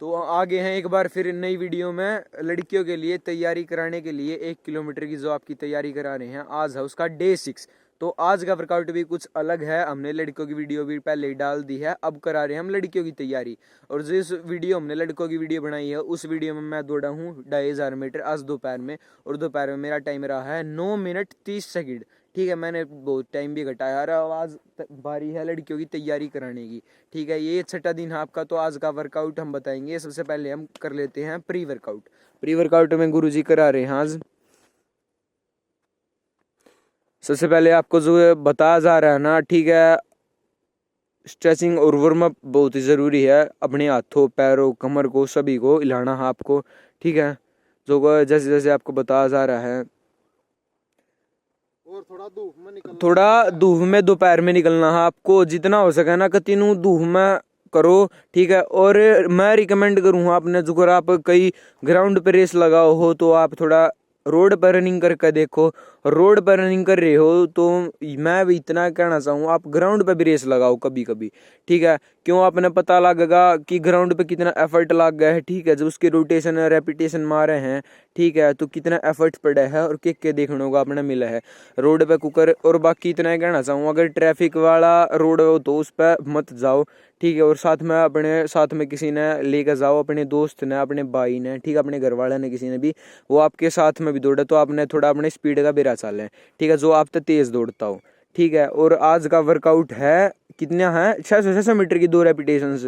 तो आगे हैं एक बार फिर नई वीडियो में लड़कियों के लिए तैयारी कराने के लिए 1 किलोमीटर की जो आपकी तैयारी करा रहे हैं। आज है उसका डे 6। तो आज का वर्कआउट भी कुछ अलग है। हमने लड़कियों की वीडियो भी पहले ही डाल दी है, अब करा रहे हैं हम लड़कियों की तैयारी। और जिस वीडियो हमने लड़कों की वीडियो बनाई है उस वीडियो में मैं दौड़ा हूँ 2500 मीटर आज दोपहर में, और दोपहर में मेरा टाइम रहा है 9 मिनट 30 सेकंड। ठीक है, मैंने बहुत टाइम भी घटाया और आज बारी है लड़कियों की तैयारी कराने की। ठीक है, ये छठा दिन है आपका। तो आज का वर्कआउट हम बताएंगे। सबसे पहले हम कर लेते हैं प्री वर्कआउट। प्री वर्कआउट में गुरुजी करा रहे हैं आज। सबसे पहले आपको जो बताया जा रहा है ना, ठीक है, स्ट्रेचिंग और वार्म अप बहुत ही ज़रूरी है। अपने हाथों पैरों कमर को सभी को हिलाना है आपको। ठीक है, जो जैसे जैसे आपको बताया जा रहा है। और थोड़ा धूप में दोपहर में निकलना है आपको, जितना हो सके ना कंटिन्यू धूप में करो। ठीक है, और मैं रिकमेंड करूँगा आपने जो अगर आप कई ग्राउंड पे रेस लगाओ हो तो आप थोड़ा रोड पर रनिंग करके देखो। रोड पर रनिंग कर रहे हो तो मैं भी इतना कहना चाहूँ आप ग्राउंड पे भी रेस लगाओ कभी कभी। ठीक है, क्यों आपने पता लगेगा कि ग्राउंड पे कितना एफर्ट लग गया है। ठीक है, जब उसके रोटेशन रेपिटेशन मारे हैं, ठीक है, तो कितना एफर्ट पड़ा है और के देखने को आपने मिला है रोड पे कुकर। और बाकी इतना ही कहना चाहूँ, अगर ट्रैफिक वाला रोड हो तो उस पर मत जाओ। ठीक है, और साथ में अपने साथ में किसी ने लेकर जाओ, अपने दोस्त ने, अपने भाई ने, ठीक है, अपने घर वाले ने, किसी ने भी वो आपके साथ में भी दौड़े तो आपने थोड़ा अपने स्पीड का बेरा चालें। ठीक है, जो आप तो तेज दौड़ता हो। ठीक है, और आज का वर्कआउट है कितना है 600 मीटर की 2 रेपिटेशंस।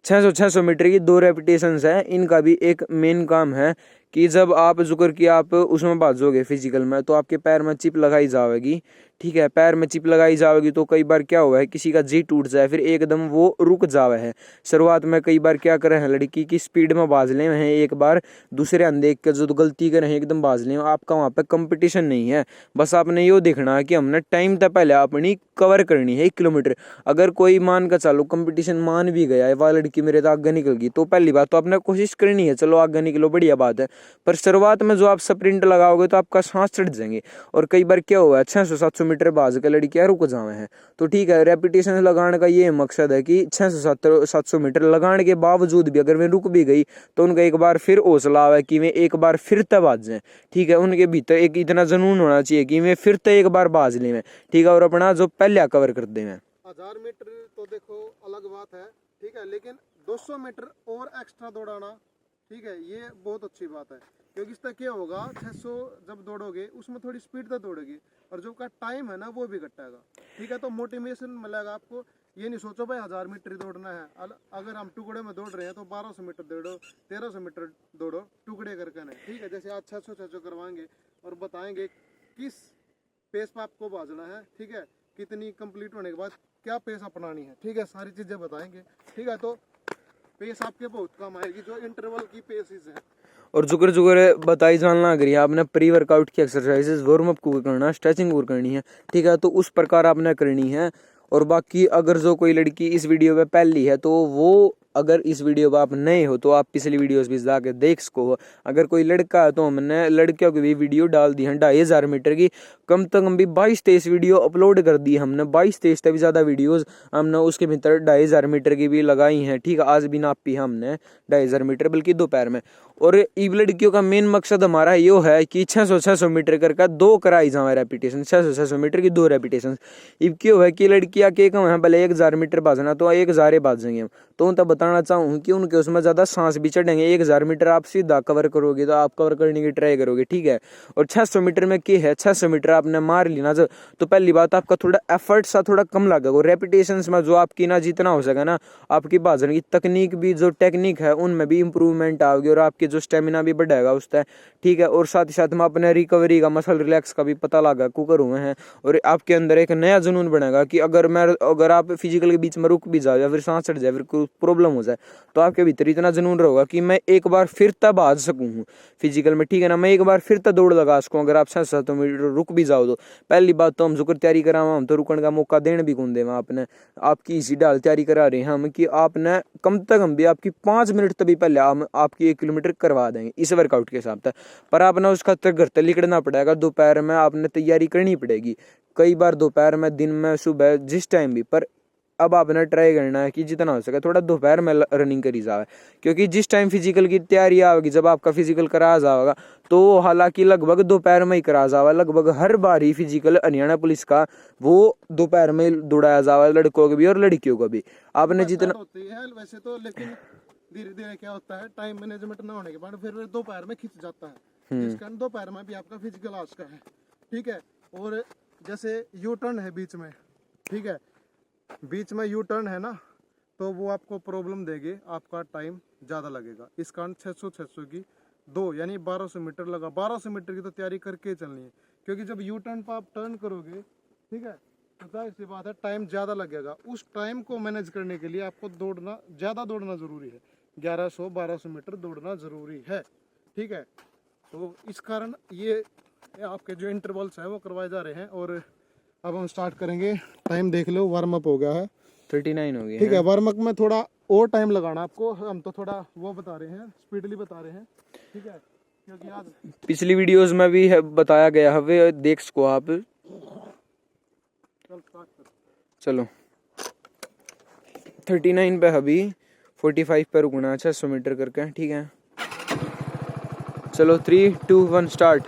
600 मीटर की 2 रेपिटेशंस है। इनका भी एक मेन काम है कि जब आप जुकर कि आप उसमें भागोगे फिजिकल में तो आपके पैर में चिप लगाई जाएगी। ठीक है, पैर में चिप लगाई जाएगी तो कई बार क्या हुआ है किसी का जी टूट जाए, फिर एकदम वो रुक जावे है। शुरुआत में कई बार क्या करे हैं लड़की की स्पीड में बाज ले हैं, एक बार दूसरे अनदेख के जो गलती करे हैं एकदम बाज ले। आपका वहाँ पे कंपटीशन नहीं है, बस आपने यो देखना है कि हमने टाइम तक पहले अपनी कवर करनी है 1 किलोमीटर। अगर कोई मान का चालो कंपटीशन मान भी गया है, वह लड़की मेरे तो आगे निकल गई, तो पहली बात तो आपने कोशिश करनी है, चलो आगे निकलो, बढ़िया बात है। पर शुरुआत में जो आप स्प्रिंट लगाओगे तो आपका सांस चढ़ जाएंगे। और कई बार क्या हुआ है 600-700 मीटर बाज के लड़कियां रुक जावे हैं। तो ठीक है, रेपिटेशन लगाने का ये मकसद है कि 600-700 मीटर लगाने के बावजूद भी अगर वे रुक भी गई तो उनका एक बार फिर हौसला है कि वे एक बार फिर तक बाज जाए। ठीक है, उनके भीतर एक इतना जुनून होना चाहिए कि वे फिर तक एक बार बाज लें। ठीक है, और अपना जो पहले कवर कर दें। 1000 मीटर तो देखो अलग बात है, ठीक है, लेकिन 200 मीटर और एक्स्ट्रा दौड़ाना, ठीक है, ये बहुत अच्छी बात है। क्योंकि इससे क्या होगा 600 जब दौड़ोगे उसमें थोड़ी स्पीड तक दौड़ेगी और जो का टाइम है ना वो भी घटेगा। ठीक है, तो मोटिवेशन मिलेगा आपको। ये नहीं सोचो भाई 1000 मीटर ही दौड़ना है। अगर हम टुकड़े में दौड़ रहे हैं तो 1200 मीटर दौड़ो, 1300 मीटर दौड़ो, टुकड़े करके नहीं। ठीक है, जैसे आज 600 करवाएंगे और बताएंगे किस पेस पर आपको भाजना है। ठीक है, कितनी कंप्लीट होने के बाद क्या पेस अपनानी है। ठीक है, सारी चीजें बताएंगे। ठीक है, तो पेस आपके बहुत कम आएगी जो इंटरवल की पेसेस है। और जुगर जुगर बताई जानना अगर आपने प्री वर्कआउट की एक्सरसाइजेज वार्म अप को करना है, स्ट्रेचिंग को करनी है। ठीक है, तो उस प्रकार आपने करनी है। और बाकी अगर जो कोई लड़की इस वीडियो पे पहली है तो वो, अगर इस वीडियो पर आप नए हो तो आप पिछली वीडियोस भी जाके देख सको। अगर कोई लड़का है तो हमने लड़कियों की भी वीडियो डाल दी है 2500 मीटर की। कम से कम भी 22-23 वीडियो अपलोड कर दी हमने, 22-23 से भी ज़्यादा वीडियोस हमने उसके भीतर 2500 मीटर की भी लगाई हैं। ठीक है, आज भी नापी है हमने 2500 मीटर, बल्कि दोपहर में। और ई लड़कियों का मेन मकसद हमारा ये है कि 600 मीटर करके 2 कराई जाए रेपिटेशन। 600 मीटर की 2 रेपिटेशन। इब क्यों है कि लड़कियां के कम है, भले 1000 मीटर बाजना तो 1000 बाजेंगे हम। तो उन तक बताना चाहूँ कि उनके उसमें ज़्यादा सांस भी चढ़ेंगे। 1000 मीटर आप सीधा कवर करोगे तो आप कवर करने की ट्राई करोगे। ठीक है, और 600 मीटर में क्या है, 600 मीटर आपने मार ली ना जो, तो पहली बात आपका थोड़ा एफर्ट सा थोड़ा कम लगेगा। और रेपिटेशन में जो आपकी ना जितना हो सके ना, आपकी बाजन की तकनीक भी, जो टेक्निक है उनमें भी इंप्रूवमेंट आओगी और आपकी जो स्टेमिना भी बढ़ेगा उससे। ठीक है, और साथ ही साथ में अपने रिकवरी का, मसल रिलैक्स का भी पता लगा कुकर हुए हैं। और आपके अंदर एक नया जुनून बनेगा कि अगर आप फिजिकल के बीच में रुक भी जाओ या फिर सांस चढ़ जाए, फिर कोई प्रॉब्लम हो जाए, तो आपके भीतर इतना जुनून रहेगा कि मैं एक बार फिर तब भाग सकूँ फिजिकल में। ठीक है ना, मैं एक बार फिर तक दौड़ लगा सकूँ। अगर आप 600 मीटर रुक भी जाओ तो पहली बात तो हम जुकर तैयारी करा हम तो रुकने का मौका देने भी कौन देवा। आपने आपकी इसी डाल तैयारी करा रहे हैं हम कि आपने कम से कम भी आपकी 5 मिनट तभी पहले हम आपकी 1 किलोमीटर करवा देंगे इस वर्कआउट के हिसाब से। पर आपने उसका तक घर तक निकलना पड़ेगा, दोपहर में आपने तैयारी करनी पड़ेगी। कई बार दोपहर में, दिन में, सुबह, जिस टाइम भी। पर अब आपने ट्राई करना है कि जितना हो सके थोड़ा दोपहर में रनिंग करी जाए, क्योंकि जिस टाइम फिजिकल की तैयारी आएगी, जब आपका फिजिकल करा जाएगा तो हालांकि लगभग दोपहर में ही करा जाएगा। लगभग हर बार ही फिजिकल हरियाणा पुलिस का वो दोपहर में दौड़ाया जाएगा, लड़कों को भी और लड़कियों को भी। आपने जितना होती है वैसे तो, लेकिन धीरे धीरे क्या होता है, टाइम मैनेजमेंट ना होने के बाद फिर दोपहर में खिंच जाता है, जिस कारण दोपहर में भी आपका फिजिकल आज का है, ठीक है। और जैसे यू टर्न है बीच में, ठीक है, बीच में यू टर्न है ना, तो वो आपको प्रॉब्लम देगी, आपका टाइम ज़्यादा लगेगा। इस कारण 600 की 2 यानी 1200 मीटर लगा। 1200 मीटर की तो तैयारी करके चलनी है, क्योंकि जब यू टर्न पर आप टर्न करोगे, ठीक है, तो जाहिर सी बात है टाइम ज़्यादा लगेगा। उस टाइम को मैनेज करने के लिए आपको ज़्यादा दौड़ना ज़रूरी है। 1100-1200 मीटर दौड़ना ज़रूरी है, ठीक है। तो इस कारण ये आपके जो इंटरवल्स हैं वो करवाए जा रहे हैं। और अब हम स्टार्ट करेंगे। टाइम देख लो, वार्म अप हो गया है, 39 हो गया, ठीक है। वार्म अप में थोड़ा और टाइम लगाना आपको, हम तो थोड़ा वो बता रहे हैं, स्पीडली बता रहे हैं, ठीक है, क्योंकि आज पिछली वीडियोस में भी है बताया गया है, वे देख सको आप। चलो 39 पे अभी 45 पे रुकना है 600 मीटर करके, ठीक है। चलो 3, 2, 1 स्टार्ट।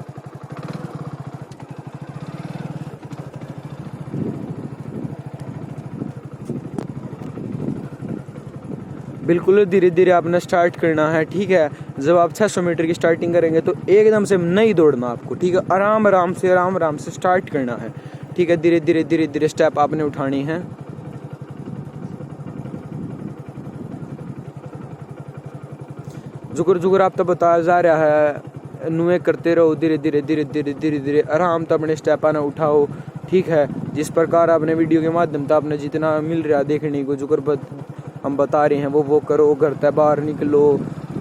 बिल्कुल धीरे धीरे आपने स्टार्ट करना है, ठीक है। जब आप 600 मीटर की स्टार्टिंग करेंगे तो एकदम से नहीं दौड़ना आपको, ठीक है। आराम आराम से स्टार्ट करना है, ठीक है। धीरे धीरे स्टेप आपने उठानी है। जुगर आप तो बताया जा रहा है, नुए करते रहो, धीरे धीरे आराम से अपने स्टेप आना उठाओ, ठीक है। जिस प्रकार आपने वीडियो के माध्यम से आपने जितना मिल रहा है देखने को, जुगर हम बता रहे हैं वो करो, घर से बाहर निकलो,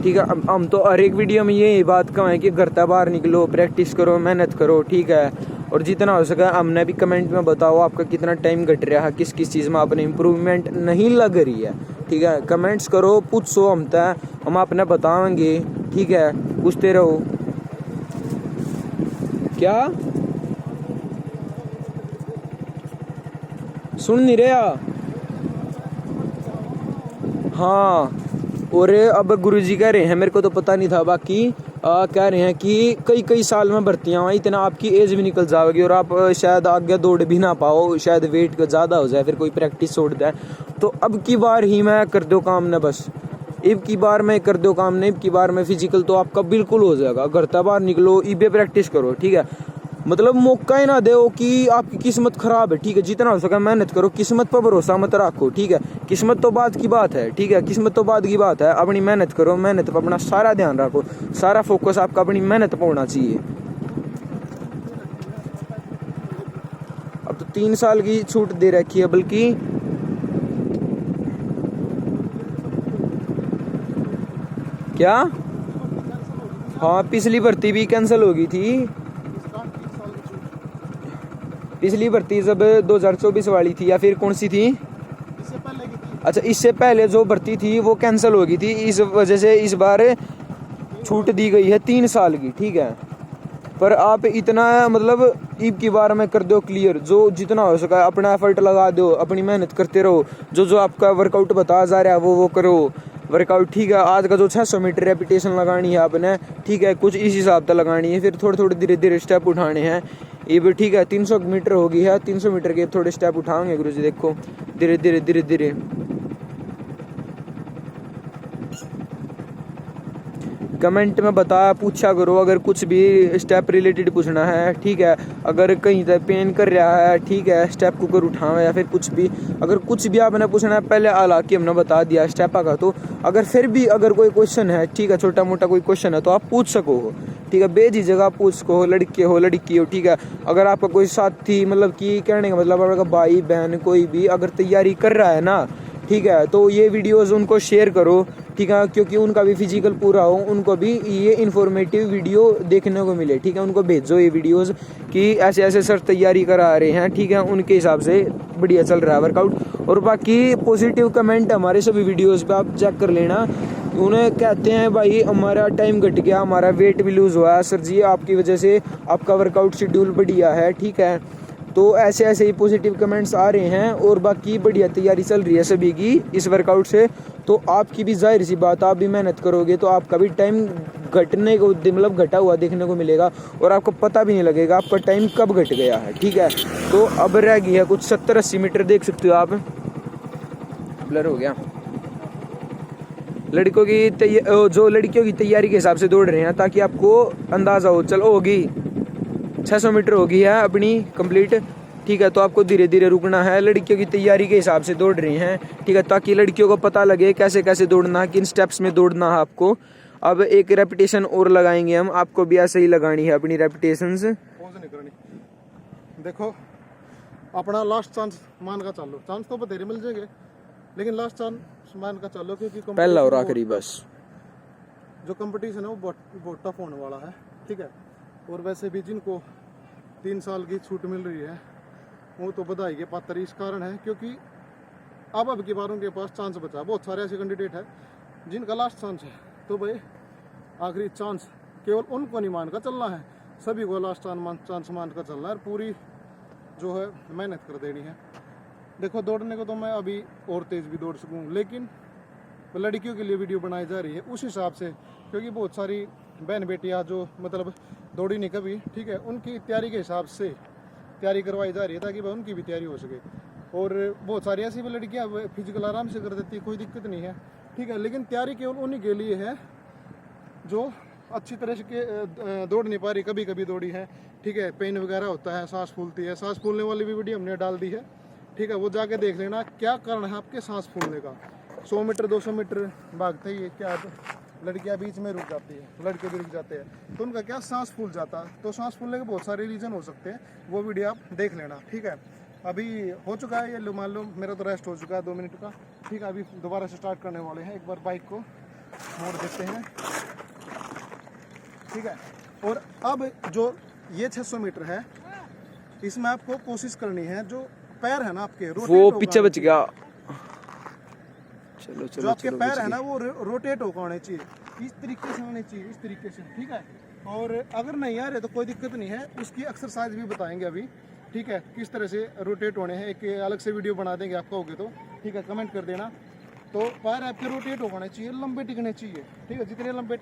ठीक है। हम तो हर एक वीडियो में यही बात कहें कि घर से बाहर निकलो, प्रैक्टिस करो, मेहनत करो, ठीक है। और जितना हो सके हमने भी कमेंट में बताओ आपका कितना टाइम घट रहा है, किस चीज़ में आपने इम्प्रूवमेंट नहीं लग रही है, ठीक है। कमेंट्स करो, पूछो, हम आपने बताएंगे, ठीक है। पूछते रहो। क्या सुन नहीं रहा? हाँ, और अब गुरुजी कह रहे हैं, मेरे को तो पता नहीं था, बाकी कह रहे हैं कि कई साल में भर्तियाँ हुआ, इतना आपकी एज भी निकल जाएगी और आप शायद आगे दौड़ भी ना पाओ, शायद वेट ज़्यादा हो जाए, फिर कोई प्रैक्टिस छोड़ जाए। तो अब की बार ही मैं कर दो काम न, बस अब की बार मैं कर दो काम नहीं, अब की बार में फिजिकल तो आपका बिल्कुल हो जाएगा। घर से बाहर निकलो, इबे प्रैक्टिस करो, ठीक है। मतलब मौका ही ना दो कि आपकी किस्मत खराब है, ठीक है। जितना हो सके मेहनत करो, किस्मत पर भरोसा मत रखो, ठीक है। किस्मत तो बाद की बात है, ठीक है, किस्मत तो बाद की बात है। अपनी मेहनत करो, मेहनत पर अपना सारा ध्यान रखो, सारा फोकस आपका अपनी मेहनत पर होना चाहिए। अब तो 3 साल की छूट दे रखी है, बल्कि क्या, हाँ, पिछली भर्ती भी कैंसिल हो गई थी। पिछली भर्ती जब 2024 वाली थी, या फिर कौन सी थी? इससे पहले की थी। अच्छा, इससे पहले जो भर्ती थी वो कैंसिल हो गई थी, इस वजह से इस बार छूट दी गई है 3 साल की, ठीक है। पर आप इतना मतलब ईब की बार में कर दो क्लियर, जो जितना हो सका अपना एफर्ट लगा दो, अपनी मेहनत करते रहो। जो आपका वर्कआउट बताया जा रहा है वो करो वर्कआउट, ठीक है। आज का जो 600 मीटर रेपिटेशन लगानी है आपने, ठीक है, कुछ इस हिसाब से लगानी है, फिर थोड़े धीरे स्टेप उठाने हैं। ये भी ठीक है, 300 मीटर होगी है, 300 मीटर के थोड़े स्टेप उठाएंगे गुरुजी, देखो धीरे। कमेंट में बताया पूछा करो, अगर कुछ भी स्टेप रिलेटेड पूछना है, ठीक है। अगर कहीं से पेन कर रहा है, ठीक है, स्टेप कुकर उठाओ, या फिर कुछ भी, अगर कुछ भी आपने पूछना है, पहले हालांकि हमने बता दिया स्टेप का। तो अगर फिर भी अगर कोई क्वेश्चन है, ठीक है, छोटा मोटा कोई क्वेश्चन है, तो आप पूछ सको हो, ठीक है। बेझिझक आप पूछ सको हो, लड़की हो, ठीक है। अगर आपका कोई साथी, मतलब कि कहने का मतलब आपका भाई बहन कोई भी अगर तैयारी कर रहा है ना, ठीक है, तो ये वीडियोस उनको शेयर करो, ठीक है, क्योंकि उनका भी फिजिकल पूरा हो, उनको भी ये इन्फॉर्मेटिव वीडियो देखने को मिले, ठीक है। उनको भेजो ये वीडियोस कि ऐसे सर तैयारी करा रहे हैं, ठीक है, उनके हिसाब से बढ़िया चल रहा है वर्कआउट। और बाकी पॉजिटिव कमेंट हमारे सभी वीडियोस पे आप चेक कर लेना। उन्हें कहते हैं भाई हमारा टाइम घट गया, हमारा वेट भी लूज़ हुआ है, सर जी आपकी वजह से आपका वर्कआउट शेड्यूल बढ़िया है, ठीक है। तो ऐसे ऐसे ही पॉजिटिव कमेंट्स आ रहे हैं और बाकी बढ़िया तैयारी चल रही है सभी की इस वर्कआउट से। तो आपकी भी जाहिर सी बात, आप भी मेहनत करोगे तो आपका भी टाइम घटने को मतलब घटा हुआ देखने को मिलेगा और आपको पता भी नहीं लगेगा आपका टाइम कब घट गया है, ठीक है। तो अब रह गई है कुछ 70-80 मीटर, देख सकते हो आप, ब्लर हो गया। लड़कों की जो लड़कियों की तैयारी के हिसाब से दौड़ रहे हैं ताकि आपको अंदाज़ा हो। चलो होगी 600 मीटर होगी है अपनी कंप्लीट, ठीक है। तो आपको धीरे धीरे रुकना है, लड़कियों की तैयारी के हिसाब से दौड़ रहे हैं, ठीक है, ताकि लड़कियों को पता लगे कैसे कैसे दौड़ना है, किन स्टेप्स में दौड़ना है आपको। अब एक रेपिटेशन और लगाएंगे हम, आपको भी ऐसे ही लगानी है अपनी रेपिटेशंस। पॉज नहीं करनी। देखो अपना लास्ट चांस मान का चालो, चांस तो बतेरे मिल जाएंगे लेकिन लास्ट चांस मान का चालो, क्योंकि पहला और आखिरी बस जो कंपटीशन है वो बहुत टफ होने वाला है, ठीक है। और वैसे भी जिनको 3 साल की छूट मिल रही है वो तो बधाई के पात्र इस कारण है क्योंकि अब की बार उनके पास चांस बचा। बहुत सारे ऐसे कैंडिडेट हैं जिनका लास्ट चांस है, तो भाई आखिरी चांस केवल उनको नहीं मान कर चलना है, सभी को लास्ट चांस मान कर चलना है, पूरी जो है मेहनत कर देनी है। देखो दौड़ने को तो मैं अभी और तेज़ भी दौड़ सकूँ, लेकिन लड़कियों के लिए वीडियो बनाई जा रही है उस हिसाब से, क्योंकि बहुत सारी बहन बेटियाँ जो मतलब दौड़ी नहीं कभी, ठीक है, उनकी तैयारी के हिसाब से तैयारी करवाई जा रही है ताकि उनकी भी तैयारी हो सके। और बहुत सारी ऐसी भी लड़कियाँ फिजिकल आराम से कर देती है, कोई दिक्कत नहीं है, ठीक है। लेकिन तैयारी केवल उन्हीं के लिए है जो अच्छी तरह से दौड़ नहीं पा रही, कभी कभी दौड़ी है, ठीक है, पेन वगैरह होता है, सांस फूलती है। सांस फूलने वाली भी वीडियो हमने डाल दी है, ठीक है, वो जाके देख लेना क्या कारण है आपके सांस फूलने का। 100 मीटर 200 मीटर भागते ही क्या लड़कियां बीच में रुक जाती है, लड़के भी रुक जाते हैं, तो उनका क्या सांस फूल जाता है। तो सांस फूलने के बहुत सारे रीज़न हो सकते हैं, वो वीडियो आप देख लेना, ठीक है। अभी हो चुका है ये, मान लो मेरा तो रेस्ट हो चुका है 2 मिनट का, ठीक है। अभी दोबारा से स्टार्ट करने वाले हैं, एक बार बाइक को मोड़ देते हैं, ठीक है। और अब जो ये 600 मीटर है इसमें आपको कोशिश करनी है जो पैर है ना आपके वो पीछे बच गया, चलो जो आपके पैर है ना वो रोटेट होकर होने चाहिए, इस तरीके से होने चाहिए, इस तरीके से, ठीक है। और अगर नहीं आ रहे तो कोई दिक्कत नहीं है, उसकी एक्सरसाइज भी बताएंगे अभी, ठीक है, किस तरह से रोटेट होने हैं। एक अलग से वीडियो बना देंगे आपका होगे तो, ठीक है, कमेंट कर देना। तो पैर आपके रोटेट होने चाहिए, लंबे टिकने चाहिए, ठीक है। जितने लंबे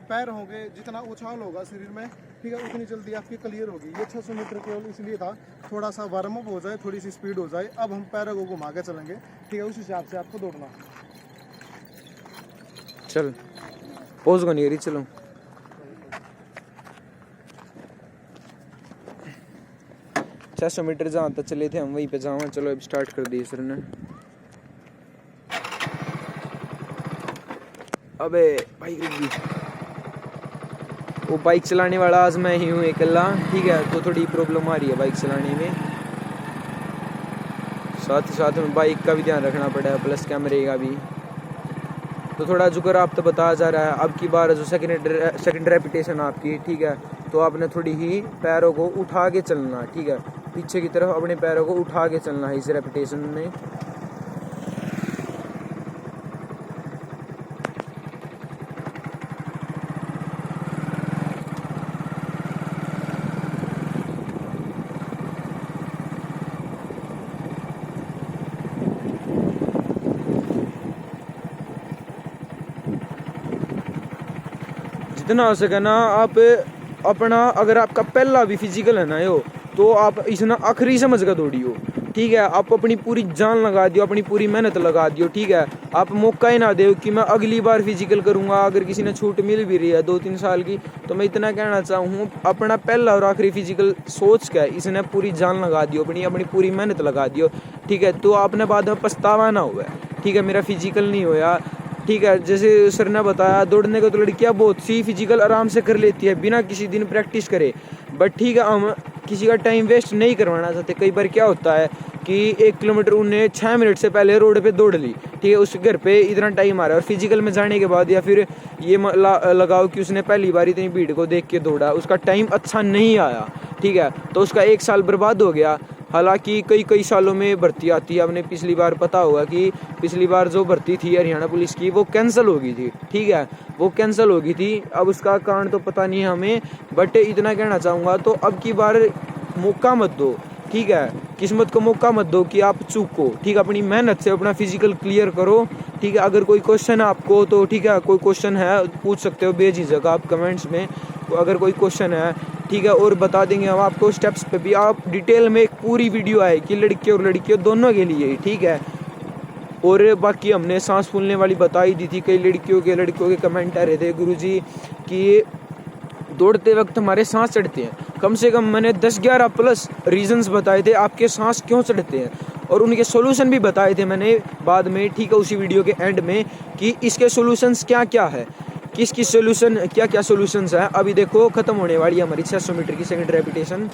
पैर होंगे, जितना उछाल होगा शरीर में, ठीक है, उतनी जल्दी आपकी क्लियर होगी। ये 600 मीटर केवल इसलिए था थोड़ा सा वार्म अप हो जाए, थोड़ी सी स्पीड हो जाए। अब हम पैरों को घुमा के चलेंगे, ठीक है, उस हिसाब से आपको दौड़ना। चल पोज को नहीं करी, चलो। छह 600 मीटर जहाँ तक चले थे हम वहीं पे जाऊँ। चलो अब स्टार्ट कर दिए सर ने। अबे बाइक रुक गई। वो बाइक चलाने वाला आज मैं ही हूँ अकेला, ठीक है, तो थोड़ी प्रॉब्लम आ रही है बाइक चलाने में। साथ ही साथ में बाइक का भी ध्यान रखना पड़ा, प्लस कैमरे का भी। तो थोड़ा जुकर आप तो बता जा रहा है, अब की बार जो सेकंड रेपिटेशन आपकी, ठीक है, तो आपने थोड़ी ही पैरों को उठा के चलना, ठीक है, पीछे की तरफ अपने पैरों को उठा के चलना है इस रेपिटेशन में। जितना हो सके ना आप अपना, अगर आपका पहला भी फिजिकल है ना यो, तो आप इसना आखिरी समझ कर दौड़ियो, ठीक है। आप अपनी पूरी जान लगा दियो, अपनी पूरी मेहनत लगा दियो, ठीक है। आप मौका ही ना दो कि मैं अगली बार फिजिकल करूंगा। अगर किसी ने छूट मिल भी रही है 2-3 साल की, तो मैं इतना कहना चाहूँ, अपना पहला और आखिरी फिजिकल सोच के इसने पूरी जान लगा दियो, अपनी पूरी मेहनत लगा दियो, ठीक है। तो आपने बाद में पछतावा ना हुआ, ठीक है, मेरा फिजिकल नहीं होया, ठीक है। जैसे सर ने बताया, दौड़ने को तो लड़कियां बहुत सी फिजिकल आराम से कर लेती है बिना किसी दिन प्रैक्टिस करे, बट ठीक है, हम किसी का टाइम वेस्ट नहीं करवाना चाहते। कई बार क्या होता है कि 1 किलोमीटर उन्हें 6 मिनट से पहले रोड पे दौड़ ली, ठीक है, उस घर पे इतना टाइम आ रहा है, और फिजिकल में जाने के बाद या फिर ये लगाओ कि उसने पहली बार इतनी भीड़ को देख के दौड़ा, उसका टाइम अच्छा नहीं आया, ठीक है, तो उसका 1 साल बर्बाद हो गया। हालांकि कई सालों में भर्ती आती है। आपने पिछली बार पता होगा कि पिछली बार जो भर्ती थी हरियाणा पुलिस की, वो कैंसिल हो गई थी, ठीक है, वो कैंसिल हो गई थी। अब उसका कारण तो पता नहीं है हमें, बट इतना कहना चाहूँगा, तो अब की बार मौका मत दो ठीक है, किस्मत को मौका मत दो कि आप चूको, ठीक है, अपनी मेहनत से अपना फिजिकल क्लियर करो, ठीक है। अगर कोई क्वेश्चन है आपको तो ठीक है, कोई क्वेश्चन है पूछ सकते हो बेझिझक आप कमेंट्स में, अगर कोई क्वेश्चन है, ठीक है, और बता देंगे हम आपको स्टेप्स पे भी। आप डिटेल में एक पूरी वीडियो आए कि लड़के और लड़कियों दोनों के लिए, ठीक है। और बाकी हमने सांस फूलने वाली बताई दी थी, कई लड़कियों के कमेंट आ रहे थे गुरुजी कि दौड़ते वक्त हमारे सांस चढ़ते हैं। कम से कम मैंने 10-11 प्लस रीजंस बताए थे आपके सांस क्यों चढ़ते हैं, और उनके सॉल्यूशन भी बताए थे मैंने बाद में, ठीक है, उसी वीडियो के एंड में कि इसके सॉल्यूशंस क्या क्या है, किस किस सॉल्यूशन क्या क्या सॉल्यूशंस है। अभी देखो खत्म होने वाली है हमारी 600 मीटर की सेकंड रेपिटेशन।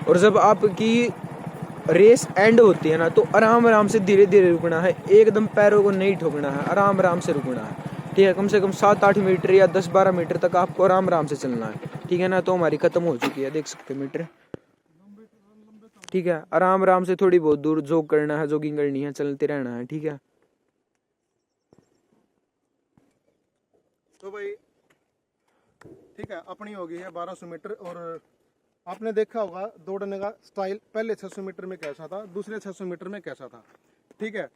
और जब आपकी रेस एंड होती है ना, तो आराम आराम से धीरे धीरे रुकना है, एकदम पैरों को नहीं ठोकना है, आराम आराम से रुकना है, ठीक है। कम से कम 7-8 मीटर या 10-12 मीटर तक आपको आराम आराम से चलना है, ठीक है ना। तो हमारी खत्म हो चुकी है, देख सकते मीटर, ठीक है। आराम आराम से थोड़ी बहुत दूर जॉग करना है, जॉगिंग करनी है, चलते रहना है, ठीक है। तो भाई ठीक है, अपनी हो गई है 1200 मीटर। और आपने देखा होगा दौड़ने का स्टाइल, पहले 600 मीटर में कैसा था, दूसरे 600 मीटर में कैसा था, ठीक है।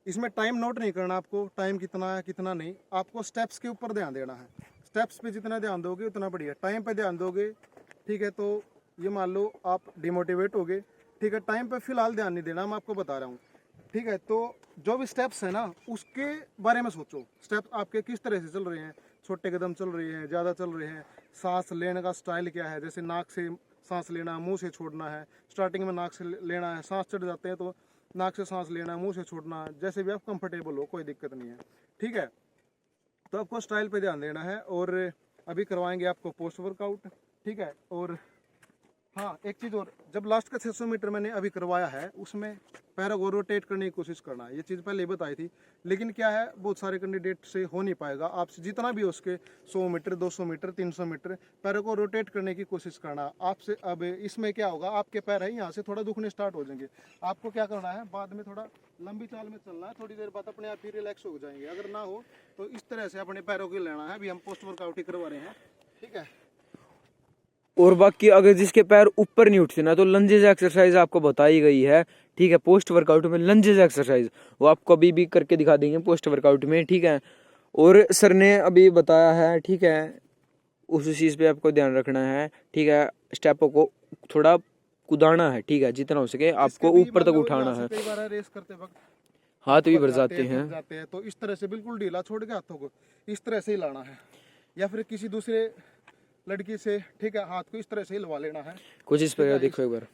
इसमें टाइम नोट नहीं करना आपको, टाइम कितना है कितना नहीं, आपको स्टेप्स के ऊपर ध्यान देना है। स्टेप्स पे जितना ध्यान दोगे उतना बढ़िया, टाइम पे ध्यान दोगे, ठीक है, तो ये मान लो आप डिमोटिवेट हो गए, ठीक है। टाइम पे फिलहाल ध्यान नहीं देना, मैं आपको बता रहा हूँ, ठीक है। तो जो भी स्टेप्स है ना उसके बारे में सोचो, स्टेप्स आपके किस तरह से चल रहे हैं, छोटे कदम चल रहे हैं, ज़्यादा चल रहे हैं, सांस लेने का स्टाइल क्या है, जैसे नाक से सांस लेना, मुंह से छोड़ना है, स्टार्टिंग में नाक से लेना है, सांस चढ़ जाते हैं तो नाक से सांस लेना है, मुंह से छोड़ना है, जैसे भी आप कंफर्टेबल हो, कोई दिक्कत नहीं है, ठीक है। तो आपको स्टाइल पे ध्यान देना है। और अभी करवाएंगे आपको पोस्ट वर्कआउट, ठीक है। और हाँ, एक चीज़ और, जब लास्ट का 600 मीटर मैंने अभी करवाया है उसमें पैरों को रोटेट करने की कोशिश करना है, ये चीज़ पहले ही बताई थी, लेकिन क्या है बहुत सारे कैंडिडेट से हो नहीं पाएगा। आपसे जितना भी हो उसके 100 मीटर 200 मीटर 300 मीटर पैरों को रोटेट करने की कोशिश करना आपसे। अब इसमें क्या होगा, आपके पैर है यहाँ से थोड़ा दुखने स्टार्ट हो जाएंगे, आपको क्या करना है, बाद में थोड़ा लंबी चाल में चलना है, थोड़ी देर बाद अपने आप ही रिलैक्स हो जाएंगे। अगर ना हो तो इस तरह से अपने पैरों को लेना है। अभी हम पोस्ट वर्कआउट ही करवा रहे हैं, ठीक है। और बाकी अगर जिसके पैर ऊपर नहीं उठते ना, तो लंजेस एक्सरसाइज आपको बताई गई है, ठीक है। पोस्ट वर्कआउट में लंजेस एक्सरसाइज वो आपको अभी भी करके दिखा देंगे पोस्ट वर्कआउट में, ठीक है। और सर ने अभी बताया है, ठीक है, उस चीज़ पे आपको ध्यान रखना है, ठीक है। स्टेपों को थोड़ा कुदाना है, ठीक है, जितना हो सके आपको ऊपर तक उठाना है। कई बार रेस करते वक्त हाथ भी भर जाते हैं, तो इस तरह से बिल्कुल ढीला छोड़ के हाथों को इस तरह से ही लाना है, या फिर किसी दूसरे लड़की से, ठीक है, हाथ को इस तरह से ही लगा लेना है। कुछ इस पर देखो, एक बार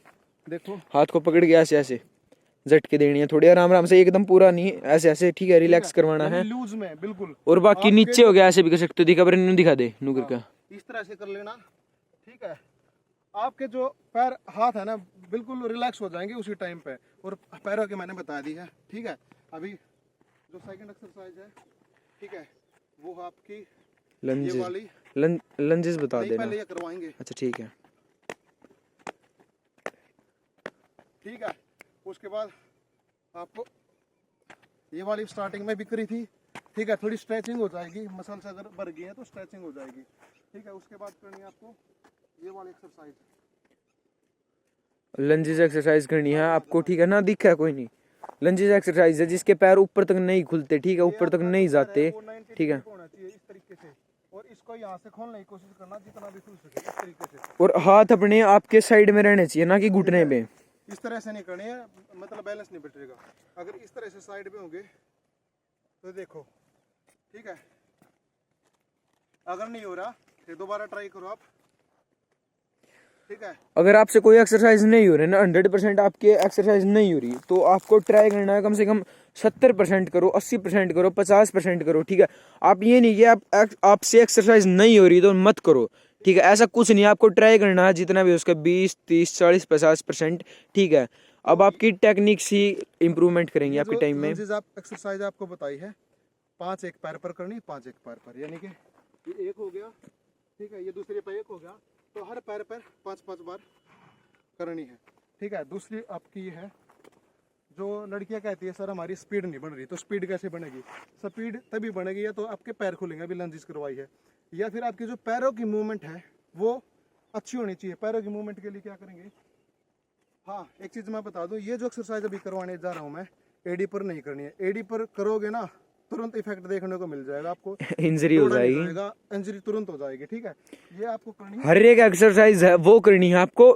देखो हाथ को पकड़ के ऐसे ऐसे झटके देनी है, थोड़ी आराम आराम से, एकदम पूरा नहीं, ऐसे ऐसे, ठीक है, रिलैक्स करवाना है, लूज में बिल्कुल। और बाकी नीचे हो गया ऐसे भी कर सकते हो, दिखा पर दिखा दे नुकर का, इस तरह से कर लेना, ठीक है। आपके जो पैर हाथ है ना बिल्कुल रिलैक्स हो जाएंगे उसी टाइम पे। और पैरों के मैंने बता दी है, ठीक है। अभी जो सेकंड एक्सरसाइज है, ठीक है, वो आपकी लंजेस, ये वाली लंजेस बता देना, पहले ये करवाएंगे, अच्छा ठीक है, ठीक है। उसके बाद आपको ये वाली स्टार्टिंग में भी करी थी, ठीक है, थोड़ी स्ट्रेचिंग हो जाएगी, मसल्स अगर बढ़ गई है तो स्ट्रेचिंग हो जाएगी, ठीक है। उसके बाद करनी है आपको ये वाली एक्सरसाइज, लंजेस एक्सरसाइज करनी है आपको, ठीक है ना, दिखा है कोई नहीं, लंजेस एक्सरसाइज है जिसके पैर ऊपर तक नहीं खुलते, ठीक है, ऊपर तक नहीं जाते, ठीक है। होना चाहिए इस तरीके से, और इसको यहाँ से खोलने की कोशिश करना जितना भी खुल सके इस तरीके से, और हाथ अपने आपके साइड में रहने चाहिए, ना कि घुटने पे। इस तरह से नहीं करनी है, मतलब बैलेंस नहीं बैठेगा। अगर इस तरह से साइड पे होंगे तो देखो, ठीक है। अगर नहीं हो रहा फिर दोबारा ट्राई करो आप, ठीक है। अगर आपसे कोई एक्सरसाइज नहीं हो रही ना, 100% आपकी एक्सरसाइज नहीं हो रही, तो आपको ट्राई करना है कम से कम 70% करो, 80% करो, 50% करो, ठीक है। आप ये नहीं कि आपसे एक्सरसाइज नहीं हो रही तो मत करो, ठीक है, ऐसा कुछ नहीं, आपको ट्राई करना है जितना भी उसका 20, 30, 40, 50%, ठीक है। अब आपकी टेक्निक्स ही इम्प्रूवमेंट करेंगे आपके टाइम में। आप एक्सरसाइज आपको बताई है, 5 एक पैर पर करनी, 5 एक पैर पर, यानी कि ये एक हो गया, ठीक है, ये दूसरे पे एक हो गया, तो हर पैर पर 5-5 बार करनी है, ठीक है। दूसरी आपकी है जो लड़कियां कहती है सर हमारी स्पीड नहीं बन रही, तो स्पीड कैसे बनेगी? स्पीड तभी बनेगी या तो आपके पैर खुलेंगे, अभी लंजिस करवाई है, या फिर आपकी जो पैरों की मूवमेंट है वो अच्छी होनी चाहिए। पैरों की मूवमेंट के लिए क्या करेंगे? हाँ, एक चीज़ मैं बता दूं, ये जो एक्सरसाइज अभी करवाने जा रहा हूँ मैं, एडी पर नहीं करनी है। एडी पर करोगे ना तुरंत इफेक्ट देखने को मिल जाएगा आपको, इंजरी हो जाएगी, इंजरी तुरंत हो जाएगी। ठीक है, ये आपको करनी है। हर एक एक्सरसाइज है वो करनी है आपको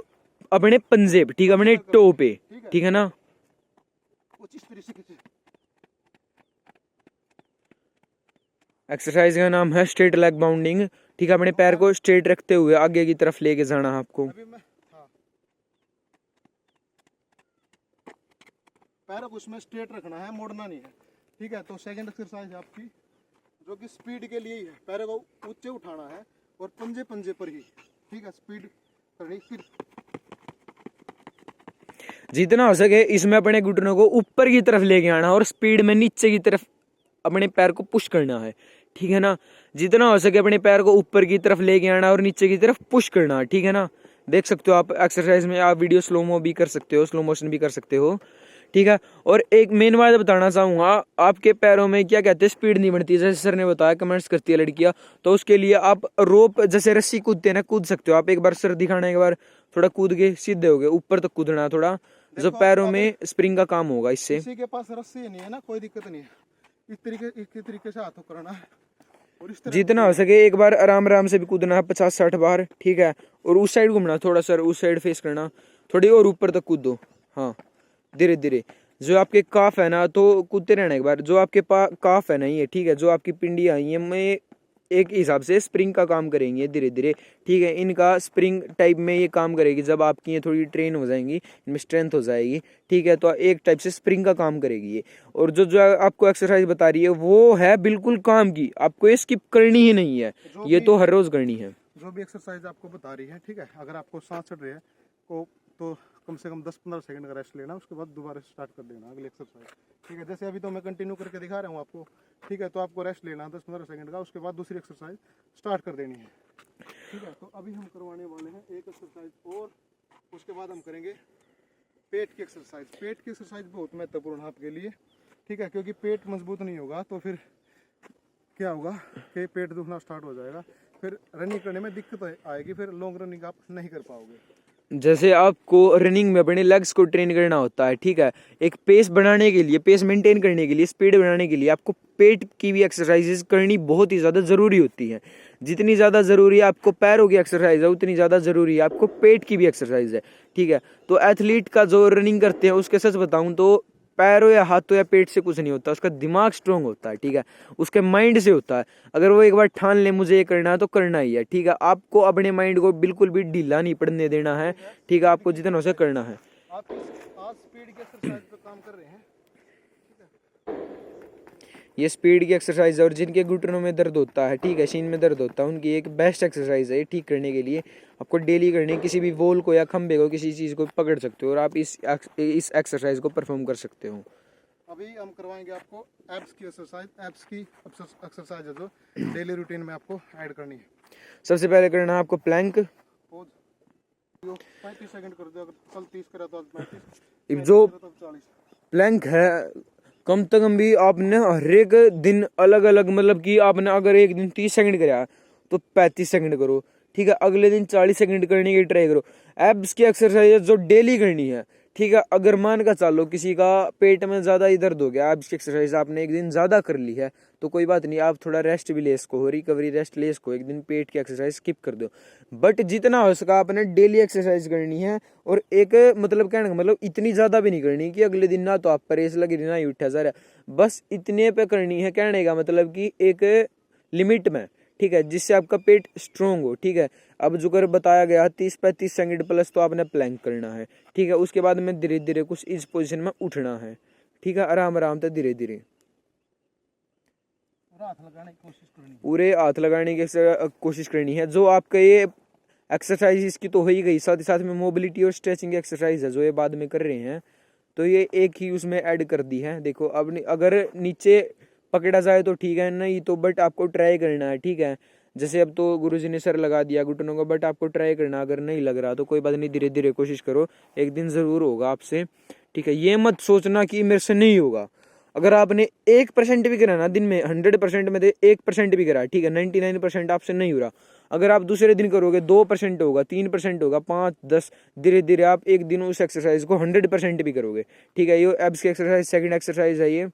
अपने पंजे पे, ठीक है, अपने टो पे, ठीक है ना। एक्सरसाइज का नाम है स्ट्रेट लेग बाउंडिंग, ठीक है। अपने पैर को स्ट्रेट रखते हुए आगे की तरफ लेके जाना है आपको। पैर को उसमें स्ट्रेट रखना है, मोड़ना नहीं है, ठीक है। तो सेकंड एक्सरसाइज आपकी जो कि स्पीड के लिए ही है, पैरों को ऊंचे उठाना है और पंजे पंजे पर ही, ठीक है, स्पीड करनी। फिर जितना हो सके इसमें अपने घुटनों को ऊपर की तरफ लेके आना और स्पीड में नीचे की तरफ अपने पैर को पुश करना है, ठीक है ना। जितना हो सके अपने पैर को ऊपर की तरफ लेके आना और नीचे की तरफ पुश करना है, ठीक है ना। देख सकते हो आप एक्सरसाइज में, आप वीडियो स्लोमो भी कर सकते हो, स्लो मोशन भी कर सकते हो, ठीक है। और एक मेन बात बताना चाहूंगा, आपके पैरों में क्या कहते हैं स्पीड नहीं बनती, जैसे सर ने बताया कमेंट्स करती है लड़कियां, तो उसके लिए आप रोप जैसे रस्सी कूदते हैं ना, कूद सकते हो आप। एक बार सर दिखाने के बाद थोड़ा कूद के सीधे हो गए, ऊपर तक कूदना है थोड़ा, जो पैरों में स्प्रिंग का काम होगा इससे। किसी के पास रस्सी नहीं है ना, कोई दिक्कत नहीं है, इस तरीके से हाथों करना है और इस तरह जितना हो सके एक बार आराम आराम से भी कूदना है, 50-60 बार, ठीक है। और उस साइड घूमना थोड़ा, सर उस साइड फेस करना थोड़ी, और ऊपर तक कूदो, हाँ धीरे धीरे। जो आपके काफ है ना, तो कूदते रहना एक बार। जो आपके काफ है ना ये, ठीक है, जो आपकी पिंडियां ये में एक हिसाब से स्प्रिंग का काम करेंगे धीरे धीरे, ठीक है। इनका स्प्रिंग टाइप में ये काम करेगी, जब आपकी ये थोड़ी ट्रेन हो जाएंगी, इनमें स्ट्रेंथ हो जाएगी, ठीक है, तो एक टाइप से स्प्रिंग का काम करेगी ये। और जो जो आपको एक्सरसाइज बता रही है वो है बिल्कुल काम की, आपको ये स्किप करनी ही नहीं है, ये तो हर रोज करनी है। जो भी एक्सरसाइज आपको बता रही है, ठीक है, अगर आपको सांस चढ़ रही है तो कम से कम 10-15 सेकंड का रेस्ट लेना, उसके बाद दोबारा स्टार्ट कर देना अगली एक्सरसाइज, ठीक है। जैसे अभी तो मैं कंटिन्यू करके दिखा रहा हूँ आपको, ठीक है, तो आपको रेस्ट लेना 10-15 सेकंड का, उसके बाद दूसरी एक्सरसाइज स्टार्ट कर देनी है, ठीक है। तो अभी हम करवाने वाले हैं एक एक्सरसाइज और उसके बाद हम करेंगे पेट की एक्सरसाइज। पेट की एक्सरसाइज बहुत महत्वपूर्ण है आपके लिए, ठीक है, क्योंकि पेट मजबूत नहीं होगा तो फिर क्या होगा कि पेट दुखना स्टार्ट हो जाएगा, फिर रनिंग करने में दिक्कत आएगी, फिर लॉन्ग रनिंग आप नहीं कर पाओगे। जैसे आपको रनिंग में अपने लेग्स को ट्रेन करना होता है, ठीक है, एक पेस बनाने के लिए, पेस मेंटेन करने के लिए, स्पीड बनाने के लिए आपको पेट की भी एक्सरसाइजेज करनी बहुत ही ज़्यादा ज़रूरी होती है। जितनी ज़्यादा ज़रूरी है आपको पैरों की एक्सरसाइज है, उतनी ज़्यादा ज़रूरी है आपको पेट की भी एक्सरसाइज है, ठीक है। तो एथलीट का जो रनिंग करते हैं उसके सच बताऊं तो पैरों या हाथों या पेट से कुछ नहीं होता, उसका दिमाग स्ट्रांग होता है, ठीक है, उसके माइंड से होता है। अगर वो एक बार ठान ले मुझे ये करना है तो करना ही है, ठीक है। आपको अपने माइंड को बिल्कुल भी ढीला नहीं पड़ने देना है, ठीक है, आपको जितना हो सके करना है। आप आज स्पीड की एक्सरसाइज पे काम कर रहे हैं, ये स्पीड की एक्सरसाइज है, और जिनके घुटनों में दर्द होता है, ठीक है, सीन में दर्द होता है, उनकी एक बेस्ट एक्सरसाइज है ये ठीक करने के लिए। आपको डेली करनी है, किसी भी वॉल को या खंबे को, किसी चीज़ को पकड़ सकते हो और आप इस एक्सरसाइज को परफॉर्म कर सकते हो। अभी हम करवाएंगे आपको एब्स की एक्सरसाइज। एब्स की एक्सरसाइज है जो डेली रूटीन में आपको ऐड करनी है। सबसे पहले करना है आपको प्लैंक। 35 सेकंड कर दो, अगर कल 30 करा तो आज 35, जो 40। प्लैंक है कम से कम भी आपने हर एक दिन अलग अलग, मतलब कि आपने अगर एक दिन 30 सेकंड कराया तो 35 सेकंड करो, ठीक है। अगले दिन 40 सेकंड करने की ट्राई करो। एब्स की एक्सरसाइज जो डेली करनी है, ठीक है। अगर मान का चालो किसी का पेट में ज़्यादा ही दर्द हो गया, एब्स की एक्सरसाइज आपने एक दिन ज़्यादा कर ली है तो कोई बात नहीं, आप थोड़ा रेस्ट भी ले सको, रिकवरी रेस्ट ले सको, एक दिन पेट की एक्सरसाइज स्किप कर दो। बट जितना हो सका आपने डेली एक्सरसाइज करनी है, और एक मतलब कहने का मतलब इतनी ज़्यादा भी नहीं करनी कि अगले दिन ना तो आप परेश लगे ना ही उठा जा रहा, बस इतने पे करनी है। कहने का मतलब कि एक लिमिट में, ठीक है, जिससे आपका पेट स्ट्रोंग हो, ठीक है। अब जो कर बताया गया 30-35 सेकंड प्लस तो आपने प्लैंक करना है, ठीक है। उसके बाद में धीरे धीरे कुछ इस पोजीशन में उठना है, ठीक है, आराम आराम से धीरे धीरे पूरे हाथ लगाने की कोशिश करनी है। जो आपका ये एक्सरसाइज इसकी तो हो ही गई, साथ ही साथ में मोबिलिटी और स्ट्रेचिंग एक्सरसाइज है जो ये बाद में कर रहे हैं, तो ये एक ही उसमें ऐड कर दी है। देखो अब अगर नीचे पकड़ा जाए तो ठीक है, नहीं तो बट आपको ट्राई करना है, ठीक है। जैसे अब तो गुरुजी ने सर लगा दिया घुटनों को, बट आपको ट्राई करना, अगर नहीं लग रहा तो कोई बात नहीं, धीरे धीरे कोशिश करो, एक दिन ज़रूर होगा आपसे, ठीक है, ये मत सोचना कि मेरे से नहीं होगा। अगर आपने 1% भी करा ना दिन में, 100% में से 1% भी करा, ठीक है, 99% आपसे नहीं हो रहा। अगर आप दूसरे दिन करोगे 2% होगा, 3% होगा, 5, 10, धीरे धीरे आप एक दिन उस एक्सरसाइज को 100% भी करोगे। ठीक है, ये एब्स की एक्सरसाइज सेकंड एक्सरसाइज है ये।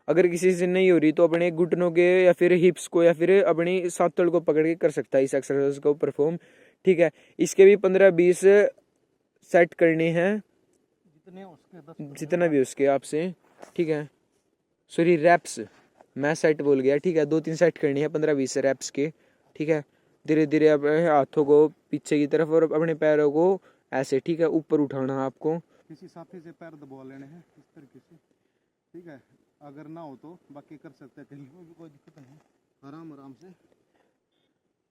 अगर किसी से नहीं हो रही तो अपने घुटनों के या फिर हिप्स को या फिर अपनी सातड़ को पकड़ के कर सकता है इस एक्सरसाइज को परफॉर्म। ठीक है, इसके भी 15-20 सेट करने हैं, जितने उसके 10 जितना भी उसके आपसे। ठीक है, सॉरी रैप्स, मैं सेट बोल गया। ठीक है, 2-3 सेट करनी है 15-20 रैप्स के। ठीक है, धीरे धीरे अपने हाथों को पीछे की तरफ और अपने पैरों को ऐसे, ठीक है, ऊपर उठाना आपको। किसी साथी से पैर दबा लेने हैं इस तरीके से। ठीक है, अगर ना हो तो बाकी कर सकते हैं, कहीं भी कोई दिक्कत नहीं, आराम आराम से।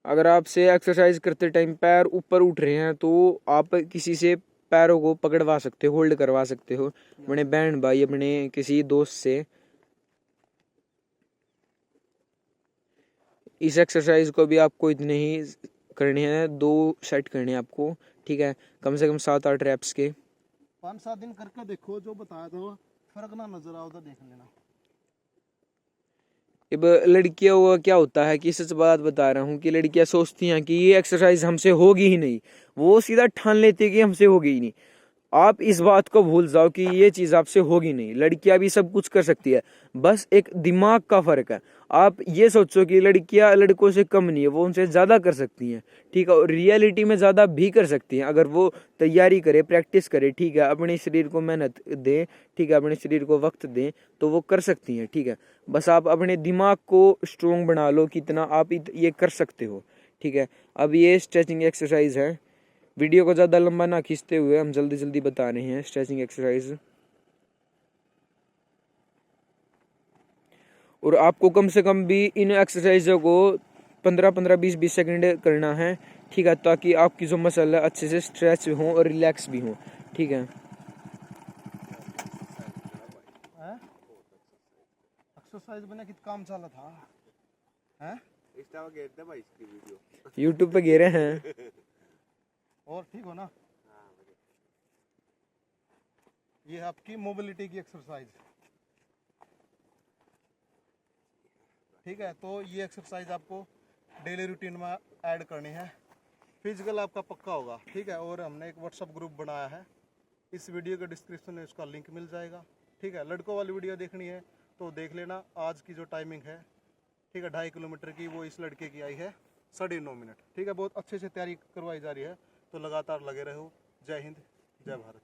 अगर आपसे एक्सरसाइज करते टाइम पैर ऊपर उठ रहे हैं तो आप किसी से पैरों को पकड़वा सकते हो, होल्ड करवा सकते हो, अपने बहन भाई, अपने किसी दोस्त से। इस एक्सरसाइज को भी आपको इतने ही करने हैं, 2 सेट करने हैं आपको। ठीक है, कम से कम 7-8 रैप्स के। 5-7 दिन करके देखो, जो बताया था फर्क ना नजर आओ तो देख लेना। अब लड़कियों को क्या होता है कि सच बात बता रहा हूँ कि लड़कियां सोचती हैं कि ये एक्सरसाइज हमसे होगी ही नहीं, वो सीधा ठान लेती है कि हमसे होगी ही नहीं। आप इस बात को भूल जाओ कि ये चीज आपसे होगी नहीं, लड़कियां भी सब कुछ कर सकती है, बस एक दिमाग का फर्क है। आप ये सोचो कि लड़कियां लड़कों से कम नहीं है, वो उनसे ज्यादा कर सकती हैं। ठीक है, और रियलिटी में ज्यादा भी कर सकती हैं अगर वो तैयारी करे, प्रैक्टिस करे। ठीक है, अपने शरीर को मेहनत दे, ठीक है, अपने शरीर को वक्त दें, तो वो कर सकती हैं। ठीक है, बस आप अपने दिमाग को स्ट्रोंग बना लो कितना आप ये कर सकते हो। ठीक है, अब ये स्ट्रेचिंग एक्सरसाइज है। वीडियो को ज़्यादा लंबा ना खींचते हुए हम जल्दी जल्दी बता रहे हैं स्ट्रेचिंग एक्सरसाइज। और आपको कम से कम भी इन एक्सरसाइजों को 15-15, 20-20 सेकंड करना है। ठीक है, ताकि आपकी जो मसल है अच्छे से स्ट्रेच हो और रिलैक्स भी हो। ठीक है, एक्सरसाइज बने कित काम चला था हैं, यूट्यूब पे गिरे हैं। और ठीक हो ना। ये आपकी मोबिलिटी की एक्सरसाइज। ठीक है, तो ये एक्सरसाइज आपको डेली रूटीन में ऐड करनी है। फिजिकल आपका पक्का होगा। ठीक है, और हमने एक व्हाट्सअप ग्रुप बनाया है, इस वीडियो के डिस्क्रिप्शन में उसका लिंक मिल जाएगा। ठीक है, लड़कों वाली वीडियो देखनी है तो देख लेना। आज की जो टाइमिंग है, ठीक है, 2.5 किलोमीटर की, वो इस लड़के की आई है 9.5 मिनट। ठीक है, बहुत अच्छे से तैयारी करवाई जा रही है, तो लगातार लगे रहो। जय हिंद, जय भारत।